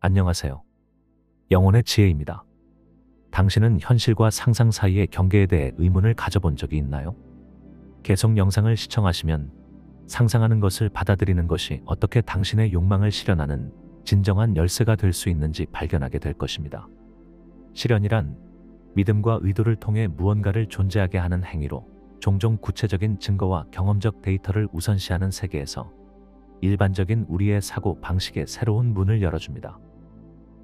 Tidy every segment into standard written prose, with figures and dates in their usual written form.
안녕하세요. 영혼의 지혜입니다. 당신은 현실과 상상 사이의 경계에 대해 의문을 가져본 적이 있나요? 계속 영상을 시청하시면 상상하는 것을 받아들이는 것이 어떻게 당신의 욕망을 실현하는 진정한 열쇠가 될 수 있는지 발견하게 될 것입니다. 실현이란 믿음과 의도를 통해 무언가를 존재하게 하는 행위로 종종 구체적인 증거와 경험적 데이터를 우선시하는 세계에서 일반적인 우리의 사고 방식에 새로운 문을 열어줍니다.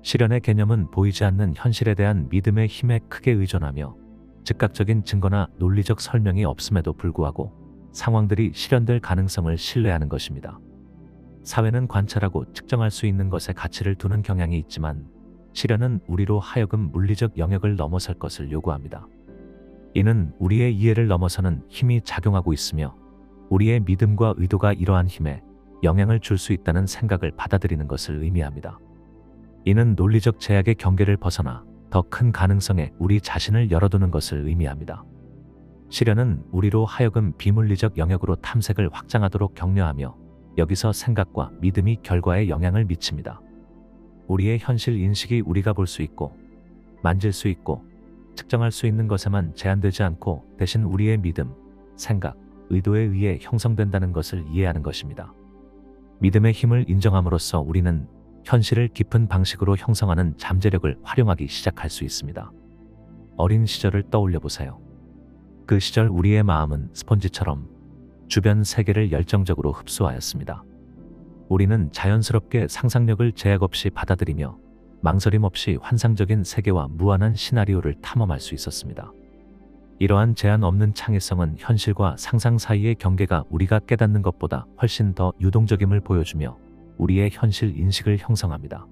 실현의 개념은 보이지 않는 현실에 대한 믿음의 힘에 크게 의존하며 즉각적인 증거나 논리적 설명이 없음에도 불구하고 상황들이 실현될 가능성을 신뢰하는 것입니다. 사회는 관찰하고 측정할 수 있는 것에 가치를 두는 경향이 있지만 실현은 우리로 하여금 물리적 영역을 넘어설 것을 요구합니다. 이는 우리의 이해를 넘어서는 힘이 작용하고 있으며 우리의 믿음과 의도가 이러한 힘에 영향을 줄 수 있다는 생각을 받아들이는 것을 의미합니다. 이는 논리적 제약의 경계를 벗어나 더 큰 가능성에 우리 자신을 열어두는 것을 의미합니다. 실현은 우리로 하여금 비물리적 영역으로 탐색을 확장하도록 격려하며 여기서 생각과 믿음이 결과에 영향을 미칩니다. 우리의 현실 인식이 우리가 볼 수 있고 만질 수 있고 측정할 수 있는 것에만 제한되지 않고 대신 우리의 믿음, 생각, 의도에 의해 형성된다는 것을 이해하는 것입니다. 믿음의 힘을 인정함으로써 우리는 현실을 깊은 방식으로 형성하는 잠재력을 활용하기 시작할 수 있습니다. 어린 시절을 떠올려 보세요. 그 시절 우리의 마음은 스펀지처럼 주변 세계를 열정적으로 흡수하였습니다. 우리는 자연스럽게 상상력을 제약 없이 받아들이며 망설임 없이 환상적인 세계와 무한한 시나리오를 탐험할 수 있었습니다. 이러한 제한 없는 창의성은 현실과 상상 사이의 경계가 우리가 깨닫는 것보다 훨씬 더 유동적임을 보여주며 우리의 현실 인식을 형성합니다.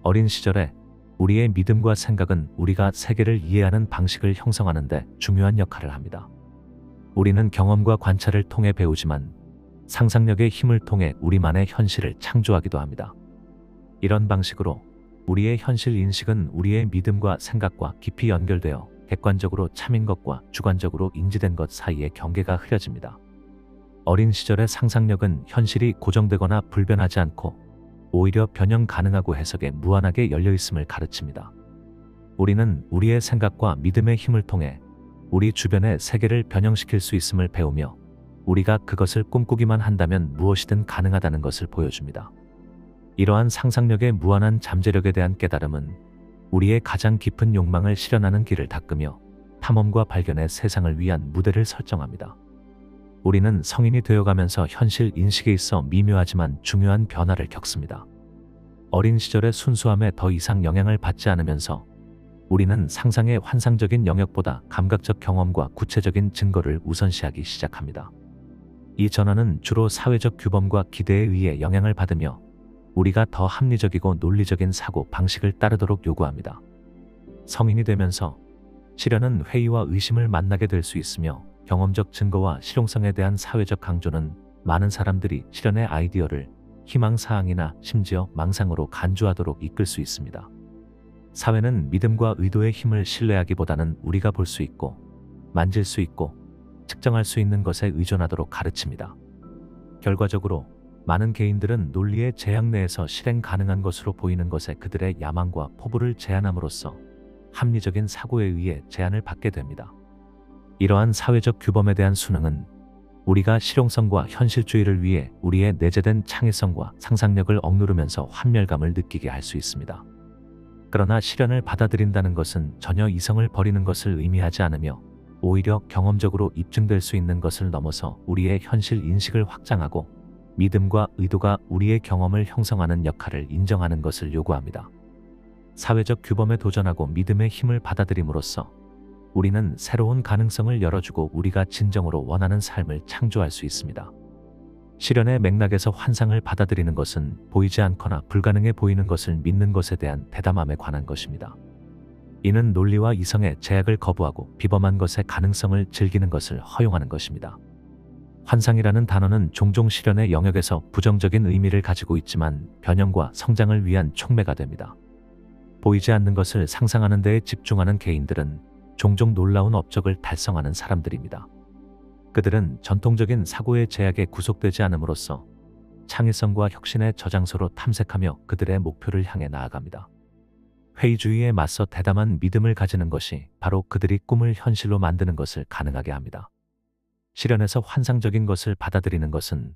어린 시절에 우리의 믿음과 생각은 우리가 세계를 이해하는 방식을 형성하는 데 중요한 역할을 합니다. 우리는 경험과 관찰을 통해 배우지만 상상력의 힘을 통해 우리만의 현실을 창조하기도 합니다. 이런 방식으로 우리의 현실 인식은 우리의 믿음과 생각과 깊이 연결되어 객관적으로 참인 것과 주관적으로 인지된 것 사이의 경계가 흐려집니다. 어린 시절의 상상력은 현실이 고정되거나 불변하지 않고 오히려 변형 가능하고 해석에 무한하게 열려있음을 가르칩니다. 우리는 우리의 생각과 믿음의 힘을 통해 우리 주변의 세계를 변형시킬 수 있음을 배우며 우리가 그것을 꿈꾸기만 한다면 무엇이든 가능하다는 것을 보여줍니다. 이러한 상상력의 무한한 잠재력에 대한 깨달음은 우리의 가장 깊은 욕망을 실현하는 길을 닦으며 탐험과 발견의 세상을 위한 무대를 설정합니다. 우리는 성인이 되어가면서 현실 인식에 있어 미묘하지만 중요한 변화를 겪습니다. 어린 시절의 순수함에 더 이상 영향을 받지 않으면서 우리는 상상의 환상적인 영역보다 감각적 경험과 구체적인 증거를 우선시하기 시작합니다. 이 전환은 주로 사회적 규범과 기대에 의해 영향을 받으며 우리가 더 합리적이고 논리적인 사고 방식을 따르도록 요구합니다. 성인이 되면서 실현은 회의와 의심을 만나게 될 수 있으며 경험적 증거와 실용성에 대한 사회적 강조는 많은 사람들이 실현의 아이디어를 희망사항이나 심지어 망상으로 간주하도록 이끌 수 있습니다. 사회는 믿음과 의도의 힘을 신뢰하기보다는 우리가 볼 수 있고 만질 수 있고 측정할 수 있는 것에 의존하도록 가르칩니다. 결과적으로 많은 개인들은 논리의 제약 내에서 실행 가능한 것으로 보이는 것에 그들의 야망과 포부를 제한함으로써 합리적인 사고에 의해 제한을 받게 됩니다. 이러한 사회적 규범에 대한 순응은 우리가 실용성과 현실주의를 위해 우리의 내재된 창의성과 상상력을 억누르면서 환멸감을 느끼게 할 수 있습니다. 그러나 실현을 받아들인다는 것은 전혀 이성을 버리는 것을 의미하지 않으며 오히려 경험적으로 입증될 수 있는 것을 넘어서 우리의 현실 인식을 확장하고 믿음과 의도가 우리의 경험을 형성하는 역할을 인정하는 것을 요구합니다. 사회적 규범에 도전하고 믿음의 힘을 받아들임으로써 우리는 새로운 가능성을 열어주고 우리가 진정으로 원하는 삶을 창조할 수 있습니다. 실현의 맥락에서 환상을 받아들이는 것은 보이지 않거나 불가능해 보이는 것을 믿는 것에 대한 대담함에 관한 것입니다. 이는 논리와 이성의 제약을 거부하고 비범한 것의 가능성을 즐기는 것을 허용하는 것입니다. 환상이라는 단어는 종종 실현의 영역에서 부정적인 의미를 가지고 있지만 변형과 성장을 위한 촉매가 됩니다. 보이지 않는 것을 상상하는 데에 집중하는 개인들은 종종 놀라운 업적을 달성하는 사람들입니다. 그들은 전통적인 사고의 제약에 구속되지 않음으로써 창의성과 혁신의 저장소로 탐색하며 그들의 목표를 향해 나아갑니다. 회의주의에 맞서 대담한 믿음을 가지는 것이 바로 그들이 꿈을 현실로 만드는 것을 가능하게 합니다. 실현에서 환상적인 것을 받아들이는 것은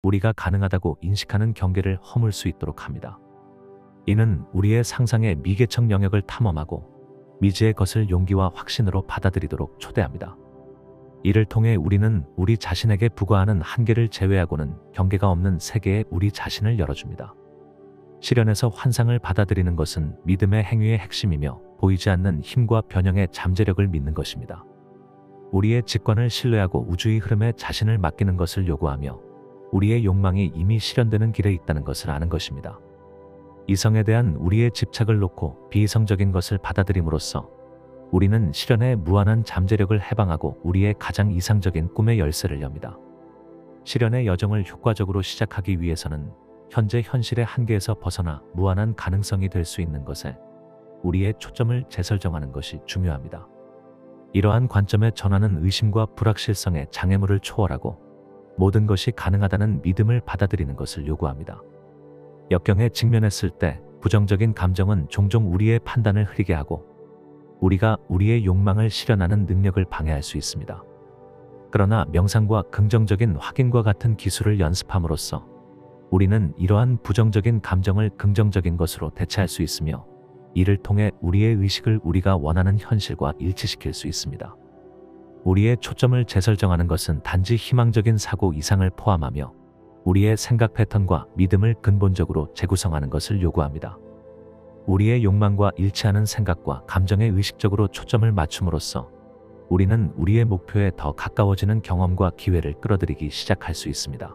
우리가 가능하다고 인식하는 경계를 허물 수 있도록 합니다. 이는 우리의 상상의 미개척 영역을 탐험하고 미지의 것을 용기와 확신으로 받아들이도록 초대합니다. 이를 통해 우리는 우리 자신에게 부과하는 한계를 제외하고는 경계가 없는 세계에 우리 자신을 열어줍니다. 실현에서 환상을 받아들이는 것은 믿음의 행위의 핵심이며 보이지 않는 힘과 변형의 잠재력을 믿는 것입니다. 우리의 직관을 신뢰하고 우주의 흐름에 자신을 맡기는 것을 요구하며 우리의 욕망이 이미 실현되는 길에 있다는 것을 아는 것입니다. 이성에 대한 우리의 집착을 놓고 비이성적인 것을 받아들임으로써 우리는 실현의 무한한 잠재력을 해방하고 우리의 가장 이상적인 꿈의 열쇠를 엽니다. 실현의 여정을 효과적으로 시작하기 위해서는 현재 현실의 한계에서 벗어나 무한한 가능성이 될 수 있는 것에 우리의 초점을 재설정하는 것이 중요합니다. 이러한 관점의 전환은 의심과 불확실성의 장애물을 초월하고 모든 것이 가능하다는 믿음을 받아들이는 것을 요구합니다. 역경에 직면했을 때 부정적인 감정은 종종 우리의 판단을 흐리게 하고 우리가 우리의 욕망을 실현하는 능력을 방해할 수 있습니다. 그러나 명상과 긍정적인 확인과 같은 기술을 연습함으로써 우리는 이러한 부정적인 감정을 긍정적인 것으로 대체할 수 있으며 이를 통해 우리의 의식을 우리가 원하는 현실과 일치시킬 수 있습니다. 우리의 초점을 재설정하는 것은 단지 희망적인 사고 이상을 포함하며 우리의 생각 패턴과 믿음을 근본적으로 재구성하는 것을 요구합니다. 우리의 욕망과 일치하는 생각과 감정에 의식적으로 초점을 맞춤으로써 우리는 우리의 목표에 더 가까워지는 경험과 기회를 끌어들이기 시작할 수 있습니다.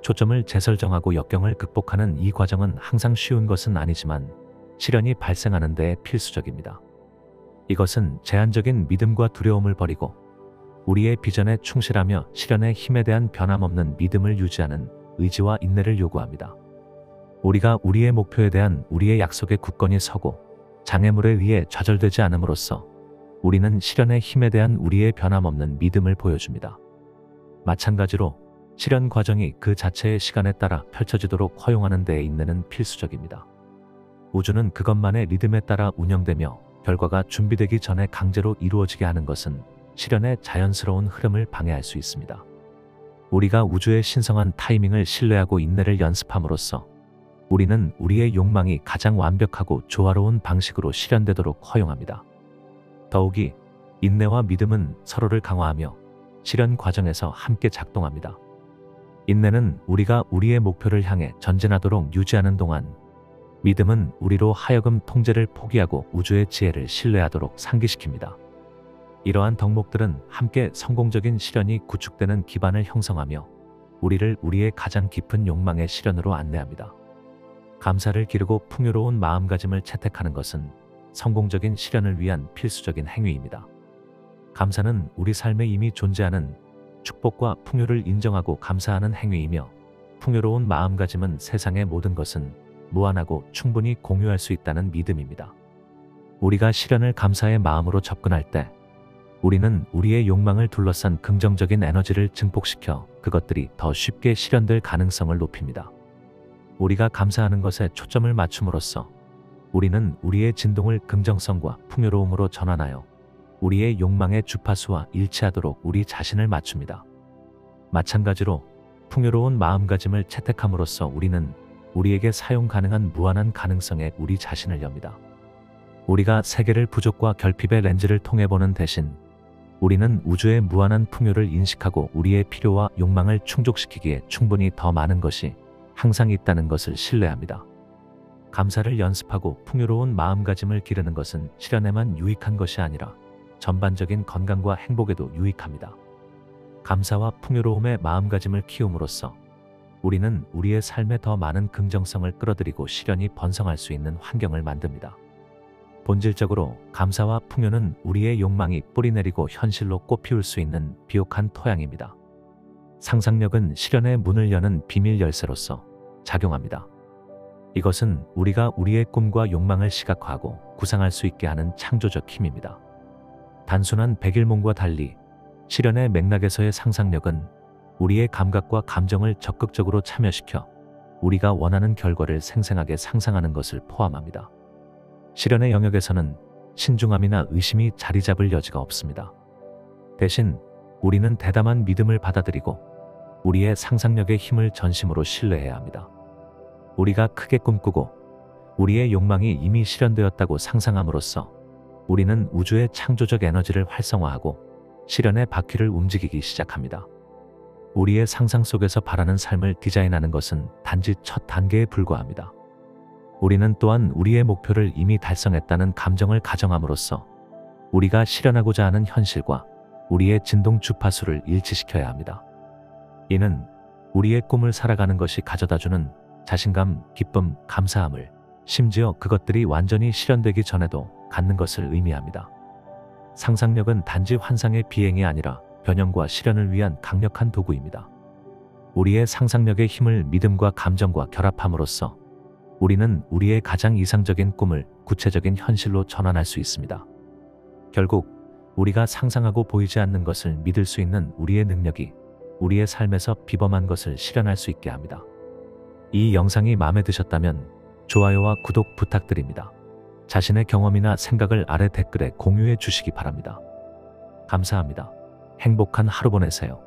초점을 재설정하고 역경을 극복하는 이 과정은 항상 쉬운 것은 아니지만 실현이 발생하는 데에 필수적입니다. 이것은 제한적인 믿음과 두려움을 버리고 우리의 비전에 충실하며 실현의 힘에 대한 변함없는 믿음을 유지하는 의지와 인내를 요구합니다. 우리가 우리의 목표에 대한 우리의 약속에 굳건히 서고 장애물에 의해 좌절되지 않음으로써 우리는 실현의 힘에 대한 우리의 변함없는 믿음을 보여줍니다. 마찬가지로 실현 과정이 그 자체의 시간에 따라 펼쳐지도록 허용하는 데에 인내는 필수적입니다. 우주는 그것만의 리듬에 따라 운영되며 결과가 준비되기 전에 강제로 이루어지게 하는 것은 실현의 자연스러운 흐름을 방해할 수 있습니다. 우리가 우주의 신성한 타이밍을 신뢰하고 인내를 연습함으로써 우리는 우리의 욕망이 가장 완벽하고 조화로운 방식으로 실현되도록 허용합니다. 더욱이 인내와 믿음은 서로를 강화하며 실현 과정에서 함께 작동합니다. 인내는 우리가 우리의 목표를 향해 전진하도록 유지하는 동안 믿음은 우리로 하여금 통제를 포기하고 우주의 지혜를 신뢰하도록 상기시킵니다. 이러한 덕목들은 함께 성공적인 실현이 구축되는 기반을 형성하며 우리를 우리의 가장 깊은 욕망의 실현으로 안내합니다. 감사를 기르고 풍요로운 마음가짐을 채택하는 것은 성공적인 실현을 위한 필수적인 행위입니다. 감사는 우리 삶에 이미 존재하는 축복과 풍요를 인정하고 감사하는 행위이며 풍요로운 마음가짐은 세상의 모든 것은 무한하고 충분히 공유할 수 있다는 믿음입니다. 우리가 실현을 감사의 마음으로 접근할 때 우리는 우리의 욕망을 둘러싼 긍정적인 에너지를 증폭시켜 그것들이 더 쉽게 실현될 가능성을 높입니다. 우리가 감사하는 것에 초점을 맞춤으로써 우리는 우리의 진동을 긍정성과 풍요로움으로 전환하여 우리의 욕망의 주파수와 일치하도록 우리 자신을 맞춥니다. 마찬가지로 풍요로운 마음가짐을 채택함으로써 우리는 우리에게 사용 가능한 무한한 가능성에 우리 자신을 엽니다. 우리가 세계를 부족과 결핍의 렌즈를 통해 보는 대신 우리는 우주의 무한한 풍요를 인식하고 우리의 필요와 욕망을 충족시키기에 충분히 더 많은 것이 항상 있다는 것을 신뢰합니다. 감사를 연습하고 풍요로운 마음가짐을 기르는 것은 실현에만 유익한 것이 아니라 전반적인 건강과 행복에도 유익합니다. 감사와 풍요로움의 마음가짐을 키움으로써 우리는 우리의 삶에 더 많은 긍정성을 끌어들이고 실현이 번성할 수 있는 환경을 만듭니다. 본질적으로 감사와 풍요는 우리의 욕망이 뿌리내리고 현실로 꽃피울 수 있는 비옥한 토양입니다. 상상력은 실현의 문을 여는 비밀 열쇠로서 작용합니다. 이것은 우리가 우리의 꿈과 욕망을 시각화하고 구상할 수 있게 하는 창조적 힘입니다. 단순한 백일몽과 달리 실현의 맥락에서의 상상력은 우리의 감각과 감정을 적극적으로 참여시켜 우리가 원하는 결과를 생생하게 상상하는 것을 포함합니다. 실현의 영역에서는 신중함이나 의심이 자리 잡을 여지가 없습니다. 대신 우리는 대담한 믿음을 받아들이고 우리의 상상력의 힘을 전심으로 신뢰해야 합니다. 우리가 크게 꿈꾸고 우리의 욕망이 이미 실현되었다고 상상함으로써 우리는 우주의 창조적 에너지를 활성화하고 실현의 바퀴를 움직이기 시작합니다. 우리의 상상 속에서 바라는 삶을 디자인하는 것은 단지 첫 단계에 불과합니다. 우리는 또한 우리의 목표를 이미 달성했다는 감정을 가정함으로써 우리가 실현하고자 하는 현실과 우리의 진동 주파수를 일치시켜야 합니다. 이는 우리의 꿈을 살아가는 것이 가져다주는 자신감, 기쁨, 감사함을 심지어 그것들이 완전히 실현되기 전에도 갖는 것을 의미합니다. 상상력은 단지 환상의 비행이 아니라 변형과 실현을 위한 강력한 도구입니다. 우리의 상상력의 힘을 믿음과 감정과 결합함으로써 우리는 우리의 가장 이상적인 꿈을 구체적인 현실로 전환할 수 있습니다. 결국 우리가 상상하고 보이지 않는 것을 믿을 수 있는 우리의 능력이 우리의 삶에서 비범한 것을 실현할 수 있게 합니다. 이 영상이 마음에 드셨다면 좋아요와 구독 부탁드립니다. 자신의 경험이나 생각을 아래 댓글에 공유해 주시기 바랍니다. 감사합니다. 행복한 하루 보내세요.